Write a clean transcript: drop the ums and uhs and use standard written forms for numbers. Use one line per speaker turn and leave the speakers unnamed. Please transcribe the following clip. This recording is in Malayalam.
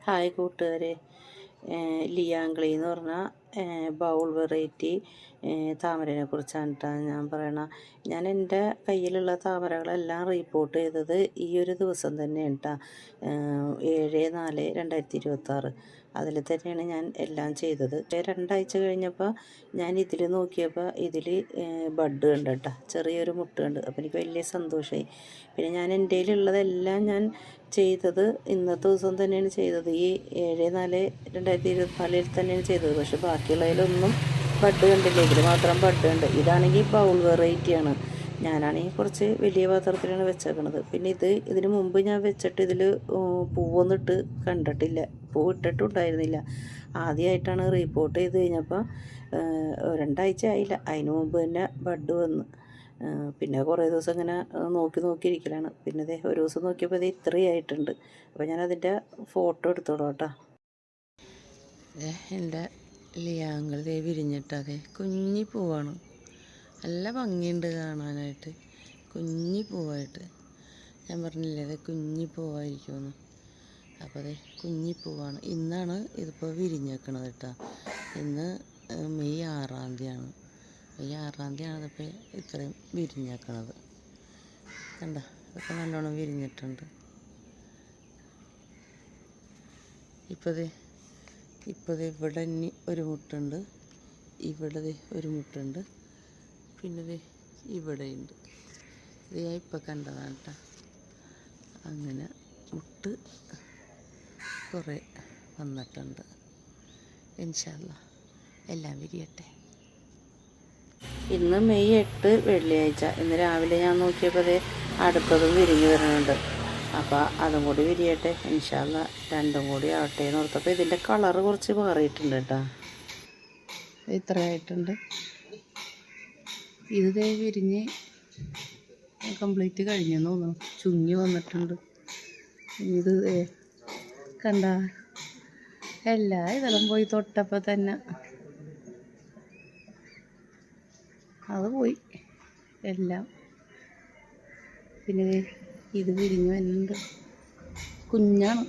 ഹായ് കൂട്ടുകാരെ, ലിയാങ്കളി എന്ന് പറഞ്ഞ ബൗൾ വെറൈറ്റി താമരനെ കുറിച്ചാണ് കേട്ടോ ഞാൻ പറയണ. ഞാൻ എൻ്റെ കയ്യിലുള്ള താമരകളെല്ലാം റീപ്പോർട്ട് ചെയ്തത് ഈ ഒരു ദിവസം തന്നെയാണ് കേട്ടോ, 7/4/2026. അതിൽ തന്നെയാണ് ഞാൻ എല്ലാം ചെയ്തത്. 2 ആഴ്ച കഴിഞ്ഞപ്പോൾ ഞാൻ ഇതിൽ നോക്കിയപ്പോൾ ഇതിൽ ബഡ് ഉണ്ട് കേട്ടോ, ചെറിയൊരു മുട്ട് ഉണ്ട്. അപ്പോൾ എനിക്ക് വലിയ സന്തോഷമായി. പിന്നെ ഞാൻ എൻ്റെ കയ്യിലുള്ളതെല്ലാം ഞാൻ ചെയ്തത് ഇന്നത്തെ ദിവസം തന്നെയാണ് ചെയ്തത്. ഈ 7/4/2024 തന്നെയാണ് ചെയ്തത്. പക്ഷെ ബാക്കിയുള്ളതിലൊന്നും ബഡ് കണ്ടില്ല, ഇതിൽ മാത്രം ബഡ് ഉണ്ട്. ഇതാണെങ്കിൽ ബൗൾ വെറൈറ്റിയാണ്. ഞാനാണെങ്കിൽ കുറച്ച് വലിയ പാത്രത്തിലാണ് വെച്ചേക്കണത്. പിന്നെ ഇതിന് മുമ്പ് ഞാൻ വെച്ചിട്ട് ഇതിൽ പൂവൊന്നും ഇട്ട് കണ്ടിട്ടില്ല, പൂ ഇട്ടിട്ടുണ്ടായിരുന്നില്ല. ആദ്യമായിട്ടാണ് റിപ്പോർട്ട് ചെയ്ത് കഴിഞ്ഞപ്പോൾ 2 ആഴ്ച ആയില്ല, അതിന് മുമ്പ് തന്നെ ബഡ് വന്ന്. പിന്നെ കുറേ ദിവസം ഇങ്ങനെ നോക്കിയിരിക്കലാണ്. പിന്നെ ഒരു ദിവസം നോക്കിയപ്പോൾ ഇത് ഇത്രയായിട്ടുണ്ട്. അപ്പോൾ ഞാനതിൻ്റെ ഫോട്ടോ എടുത്തോളാം കേട്ടോ. എൻ്റെ ലിയാങ്കൾ വിരിഞ്ഞിട്ടതെ കുഞ്ഞി പൂവാണ്. നല്ല ഭംഗിയുണ്ട് കാണാനായിട്ട്, കുഞ്ഞി പൂവായിട്ട്. ഞാൻ പറഞ്ഞില്ലേ അത് കുഞ്ഞി പൂവായിരിക്കുമെന്ന്. അപ്പോൾ അതെ കുഞ്ഞി പൂവാണ്. ഇന്നാണ് ഇതിപ്പോൾ വിരിഞ്ഞേക്കണത് കേട്ടോ. ഇന്ന് മെയ് 6-ാം തീയതിയാണ്. മെയ് 6-ാം തീയതിയാണ് ഇതിപ്പോൾ ഇത്രയും വിരിഞ്ഞേക്കണത്. കണ്ട, ഇതൊക്കെ നല്ലോണം വിരിഞ്ഞിട്ടുണ്ട്. ഇപ്പോൾ ഇവിടെ ഇനി ഒരു മുട്ടുണ്ട്, ഇവിടെ ഒരു മുട്ടുണ്ട്, പിന്നെ ഇവിടെയുണ്ട്. ഇത് ഞാൻ ഇപ്പോൾ കണ്ടതാണ് കേട്ടോ. അങ്ങനെ മുട്ട് കുറേ വന്നിട്ടുണ്ട്. ഇൻഷാ അല്ലാഹ് എല്ലാം വിരിയട്ടെ. ഇന്ന് മെയ് 8 വെള്ളിയാഴ്ച. ഇന്ന് രാവിലെ ഞാൻ നോക്കിയപ്പോൾ അടുത്തതും വിരിഞ്ഞ് വരുന്നുണ്ട്. അപ്പോൾ അതും കൂടി വിരിയട്ടെ ഇൻഷാ അല്ലാഹ്, രണ്ടും കൂടി ആവട്ടെ എന്ന് ഓർത്തപ്പോൾ ഇതിൻ്റെ കളറ് കുറച്ച് മാറിയിട്ടുണ്ട് കേട്ടോ. ഇത്രയായിട്ടുണ്ട്. ഇത് വിരിഞ്ഞ് കംപ്ലീറ്റ് കഴിഞ്ഞെന്ന് തോന്നുന്നു, ചുങ്ങി വന്നിട്ടുണ്ട്. ഇത് കണ്ട, എല്ലാ ഇതെല്ലാം പോയി തൊട്ടപ്പോൾ തന്നെ അത് പോയി എല്ലാം. പിന്നെ ഇത് വിരിഞ്ഞു വരുന്നുണ്ട്, കുഞ്ഞാണ്.